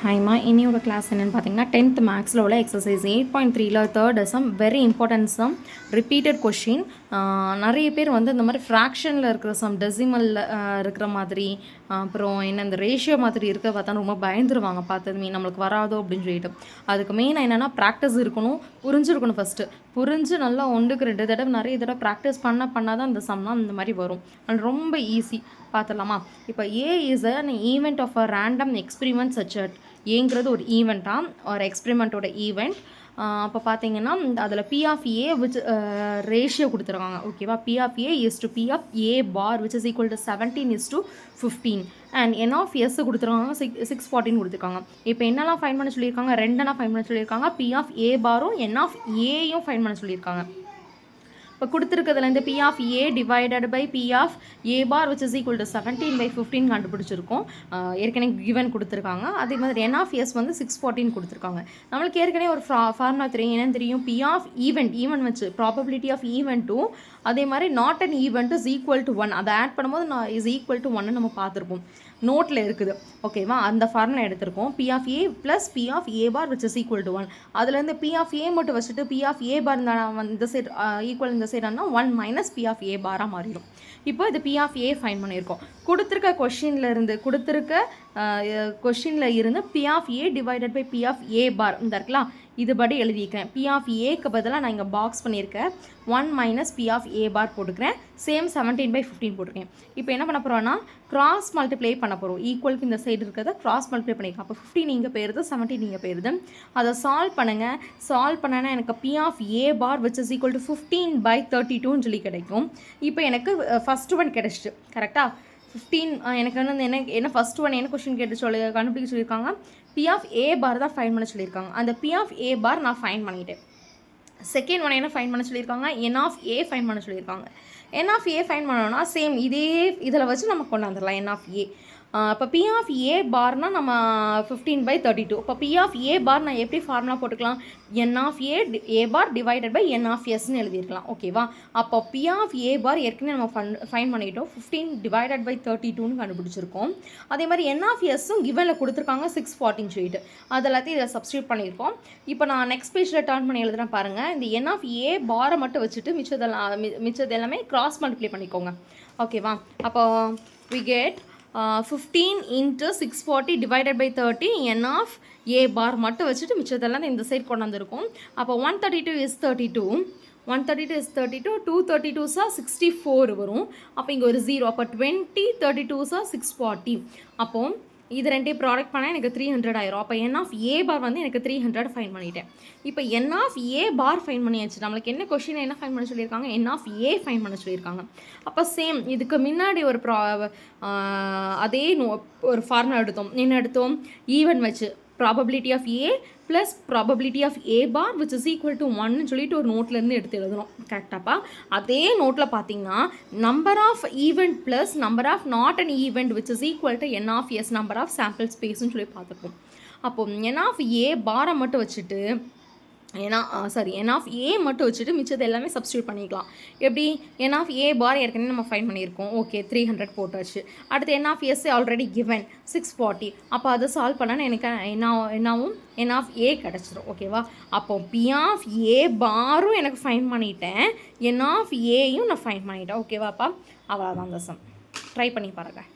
ஹைமா இன்னையோட கிளாஸ் என்னென்னு பார்த்தீங்கன்னா 10th மேக்ஸில் உள்ள எக்ஸசைஸ் 8.3ல third sum very important sum repeated question. நிறைய பேர் வந்து இந்த மாதிரி ஃப்ராக்ஷனில் இருக்கிற சம் டெசிமலில் இருக்கிற மாதிரி அப்புறம் என்ன இந்த ரேஷியோ மாதிரி இருக்க பார்த்தா ரொம்ப பயந்துருவாங்க பார்த்ததுமே நம்மளுக்கு வராதோ அப்படின்னு சொல்லிட்டு. அதுக்கு மெயினாக என்னென்னா ப்ராக்டிஸ் இருக்கணும், புரிஞ்சிருக்கணும். ஃபஸ்ட்டு புரிஞ்சு நல்லா 1க்கு 2 தடவை நிறைய தடவை ப்ராக்டிஸ் பண்ணால் தான் இந்த சம்லாம் இந்த மாதிரி வரும். அண்ட் ரொம்ப ஈஸி பார்த்துடலாமா? இப்போ A is an event of a random experiment such. ஏங்கிறது ஒரு ஈவெண்ட்டாக ஒரு எக்ஸ்பிரிமெண்ட்டோட ஈவெண்ட். அப்போ பார்த்தீங்கன்னா அதில் P of A which ratio கொடுத்துருக்காங்க. ஓகேவா? P of A is to P of A bar which is equal to 17:15 and N of S கொடுத்துருக்காங்க 614 கொடுத்துருக்காங்க. இப்போ என்னெல்லாம் ஃபைன் பண்ண சொல்லியிருக்காங்க? ரெண்டெல்லாம் ஃபைன் பண்ண சொல்லியிருக்காங்க. பி ஆஃப் ஏ பாரும் என் ஆஃப் ஏயும் ஃபைன் பண்ண சொல்லியிருக்காங்க. இப்போ கொடுத்துருக்கிறதுலேருந்து P of A divided by P of A bar which is equal to 17/15 கண்டுபிடிச்சிருக்கோம். ஏற்கனவே கிவன் கொடுத்துருக்காங்க. அதே மாதிரி என் ஆஃப் எஸ் வந்து 614 கொடுத்துருக்காங்க. நம்மளுக்கு ஏற்கனவே ஒரு ஃபார்முலா தெரியும். என்னென்னு தெரியும்? பி ஆஃப் ஈவெண்ட் வச்சு ப்ராபபிலிட்டி ஆஃப் ஈவெண்ட்டும் அதே மாதிரி not an event is equal to 1 அதை ஆட் பண்ணும்போது நான் இஸ் ஈக்குவல் டு 1 நம்ம பார்த்துருப்போம். நோட்டில் இருக்குது. ஓகேவா? அந்த ஃபார்முலா எடுத்திருக்கோம். P of A plus P of A bar which is equal to 1. அதுலேருந்து பி ஆஃப் ஏ மட்டும் வச்சுட்டு பி ஆஃப் ஏ பார் இந்த சைட் ஈக்குவல் இந்த சைடுனா 1 மைனஸ் பி ஆஃப் ஏ பாராக மாறிடும். இப்போ இது பி ஆஃப் ஏ ஃபைன் பண்ணியிருக்கோம். கொடுத்துருக்க கொஷினில் இருந்து P of A divided by P of A bar இந்த இருக்கலாம் இதுபடி எழுதிக்கிறேன். பி ஆஃப் ஏக்கு பதிலாக நான் இங்கே பாக்ஸ் பண்ணியிருக்கேன். 1 மைனஸ் பி ஆஃப் ஏ பார் போட்டுக்கிறேன். சேம் 17/15 போட்டிருக்கேன். இப்போ என்ன பண்ண போகிறோன்னா கிராஸ் மல்டிப்ளை பண்ண போகிறோம். ஈக்குவலுக்கு இந்த சைடு இருக்கிறத கிராஸ் மல்டிப்ளை பண்ணிக்கலாம். அப்போ 15 இங்கே போயிருது, 17 இங்கே போயிருது. அதை சால்வ் பண்ணுங்கள். சால்வ் பண்ணனா எனக்கு P of A bar which is equal to 15/32 சொல்லி கிடைக்கும். இப்போ எனக்கு ஃபஸ்ட் ஒன் கிடச்சிட்டு கரெக்டாக 15. எனக்கு வந்து என்ன ஃபஸ்ட் ஒன் என்ன கொஸ்டின் கேட்டு கண்டுபிடிக்க சொல்லியிருக்காங்க? பி ஆஃப் ஏ பார் தான் ஃபைன் பண்ண சொல்லியிருக்காங்க. அந்த பி ஆஃப் ஏ பார் நான் ஃபைன் பண்ணிட்டேன். செகண்ட் ஒன் என்ன ஃபைன் பண்ண சொல்லியிருக்காங்க? என் ஆஃப் ஏ ஃபைன் பண்ண சொல்லியிருக்காங்க. என் ஆஃப் ஏ ஃபைன் பண்ணோன்னா சேம் இதே இதில் வச்சு நம்ம கொண்டாந்துடலாம். என் ஆஃப் ஏ இப்போ பி ஆஃப் ஏ பார்னால் நம்ம 15/32. இப்போ பி ஆஃப் ஏ பார் நான் எப்படி ஃபார்முலா போட்டுக்கலாம்? N of A bar divided by N of எஸ்ன்னு எழுதியிருக்கலாம். ஓகேவா? அப்போ பி ஆஃப் ஏ பார் ஏற்கனவே நம்ம ஃபைன் பண்ணிட்டோம். 15/32 கண்டுபிடிச்சிருக்கோம். அதே மாதிரி என் ஆஃப் எஸ்ஸும் கிவனில் கொடுத்துருக்காங்க 614 சொல்லிட்டு அது எல்லாத்தையும் இதை சப்ஸ்டியூட் பண்ணியிருக்கோம். இப்போ நான் நெக்ஸ்ட் பேஜில் டர்ன் பண்ணி எழுதுகிறேன் பாருங்கள். இந்த என் ஆஃப் ஏ பாரை மட்டும் வச்சுட்டு மிச்சது எல்லாமே கிராஸ் மல்டிப்ளை பண்ணிக்கோங்க. ஓகேவா? அப்போ we get 15 into 640 divided by 30 n of a bar மட்டும் வச்சுட்டு மிச்சதெல்லாம் இந்த சைட் கொண்டு வந்திருக்கும். அப்போ 132 is 32, 132 is 32, 232 are 64 வரும். அப்போ இங்கே ஒரு 0. அப்போ 20, 32 are 640. அப்போ இது ரெண்டையும் ப்ராடக்ட் பண்ணால் எனக்கு 300 ஆயிரும். அப்போ என் ஆஃப் ஏ பார் வந்து எனக்கு 300 ஃபைன் பண்ணிட்டேன். இப்போ என் ஆஃப் ஏ பார் ஃபைன் பண்ணியாச்சு. நம்மளுக்கு என்ன கொஷின் என்ன ஃபைன் பண்ண சொல்லியிருக்காங்க? என் ஆஃப் ஏ ஃபைன் பண்ண சொல்லியிருக்காங்க. அப்போ சேம் இதுக்கு முன்னாடி ஒரு அதே ஒரு ஃபார்முலா எடுத்தோம். என்ன எடுத்தோம்? ஈவன் வச்சு probability of A plus probability of A bar which is equal to 1 சொல்லிட்டு ஒரு நோட்லேருந்து எடுத்து எழுதணும். கரெக்டாப்பா? அதே நோட்டில் பார்த்தீங்கன்னா number of event plus number of not an event which is equal to N of S number of sample ஸ்பேஸ்ன்னு சொல்லி பார்த்துப்போம். அப்போது என் ஆஃப் ஏ பாரை மட்டும் வச்சுட்டு என் ஆஃப் ஏ மட்டும் வச்சுட்டு மிச்சது எல்லாமே சப்ஸ்டியூட் பண்ணிக்கலாம். எப்படி? என் ஆஃப் ஏ பார் ஏற்கனவே நம்ம ஃபைன் பண்ணியிருக்கோம். ஓகே, 300 போட்டாச்சு. அடுத்து என் ஆஃப் எஸ் ஆல்ரெடி கிவன் 640. அப்போ அதை சால்வ் பண்ணால் எனக்கு என்னாவும் என் ஆஃப் ஏ கிடச்சிரும். ஓகேவா? அப்போ பி ஆஃப் ஏ பாரும் எனக்கு ஃபைன் பண்ணிட்டேன், என் ஆஃப் ஏயும் நான் ஃபைன் பண்ணிட்டேன். ஓகேவாப்பா? அவ்வளோதான் அந்த சம். ட்ரை பண்ணி பாருங்கள்.